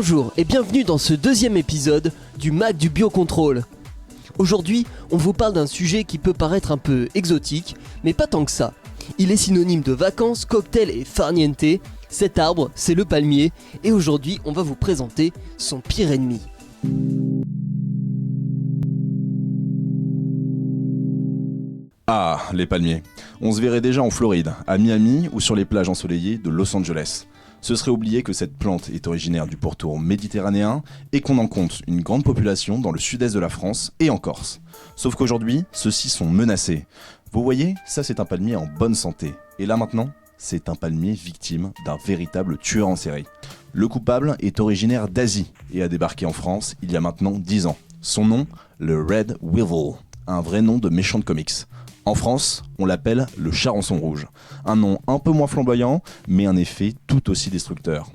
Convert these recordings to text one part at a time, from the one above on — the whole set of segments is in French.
Bonjour et bienvenue dans ce deuxième épisode du Mag du Biocontrôle. Aujourd'hui, on vous parle d'un sujet qui peut paraître un peu exotique, mais pas tant que ça. Il est synonyme de vacances, cocktails et farniente. Cet arbre, c'est le palmier, et aujourd'hui, on va vous présenter son pire ennemi. Ah, les palmiers. On se verrait déjà en Floride, à Miami ou sur les plages ensoleillées de Los Angeles. Ce serait oublier que cette plante est originaire du pourtour méditerranéen et qu'on en compte une grande population dans le sud-est de la France et en Corse. Sauf qu'aujourd'hui, ceux-ci sont menacés. Vous voyez, ça c'est un palmier en bonne santé. Et là maintenant, c'est un palmier victime d'un véritable tueur en série. Le coupable est originaire d'Asie et a débarqué en France il y a maintenant 10 ans. Son nom, le Red Weevil, un vrai nom de méchant de comics. En France, on l'appelle le charançon rouge. Un nom un peu moins flamboyant, mais un effet tout aussi destructeur.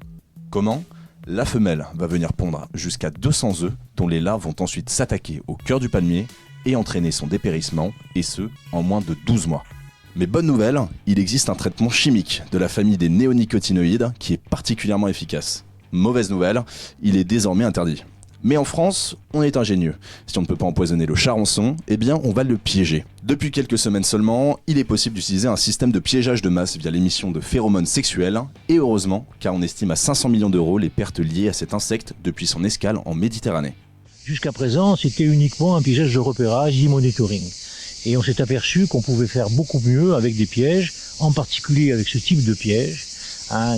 Comment ? La femelle va venir pondre jusqu'à 200 œufs, dont les larves vont ensuite s'attaquer au cœur du palmier et entraîner son dépérissement, et ce, en moins de 12 mois. Mais bonne nouvelle, il existe un traitement chimique de la famille des néonicotinoïdes qui est particulièrement efficace. Mauvaise nouvelle, il est désormais interdit. Mais en France, on est ingénieux. Si on ne peut pas empoisonner le charançon, eh bien on va le piéger. Depuis quelques semaines seulement, il est possible d'utiliser un système de piégeage de masse via l'émission de phéromones sexuels, et heureusement, car on estime à 500 millions d'euros les pertes liées à cet insecte depuis son escale en Méditerranée. Jusqu'à présent, c'était uniquement un piégeage de repérage e-monitoring. Et on s'est aperçu qu'on pouvait faire beaucoup mieux avec des pièges, en particulier avec ce type de piège,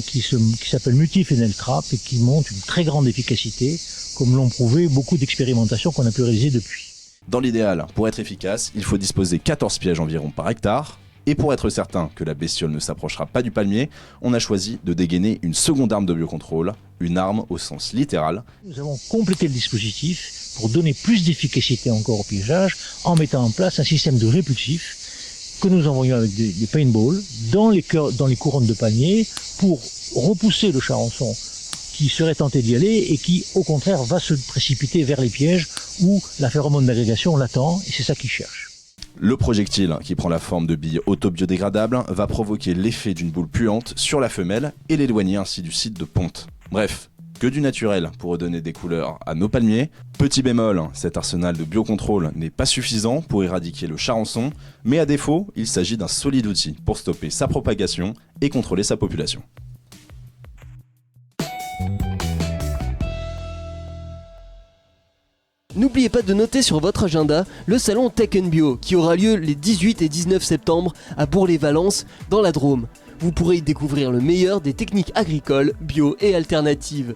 qui s'appelle Multi-Funnel Trap et qui montre une très grande efficacité, comme l'ont prouvé beaucoup d'expérimentations qu'on a pu réaliser depuis. Dans l'idéal, pour être efficace, il faut disposer 14 pièges environ par hectare. Et pour être certain que la bestiole ne s'approchera pas du palmier, on a choisi de dégainer une seconde arme de biocontrôle, une arme au sens littéral. Nous avons complété le dispositif pour donner plus d'efficacité encore au piégeage en mettant en place un système de répulsif que nous envoyons avec des paintballs dans les couronnes de palmier pour repousser le charançon qui serait tenté d'y aller et qui, au contraire, va se précipiter vers les pièges où la phéromone d'agrégation l'attend et c'est ça qu'il cherche. Le projectile, qui prend la forme de billes autobiodégradables, va provoquer l'effet d'une boule puante sur la femelle et l'éloigner ainsi du site de ponte. Bref, que du naturel pour redonner des couleurs à nos palmiers. Petit bémol, cet arsenal de biocontrôle n'est pas suffisant pour éradiquer le charançon, mais à défaut, il s'agit d'un solide outil pour stopper sa propagation et contrôler sa population. N'oubliez pas de noter sur votre agenda le salon Tech & Bio qui aura lieu les 18 et 19 septembre à Bourg-les-Valences dans la Drôme. Vous pourrez y découvrir le meilleur des techniques agricoles, bio et alternatives.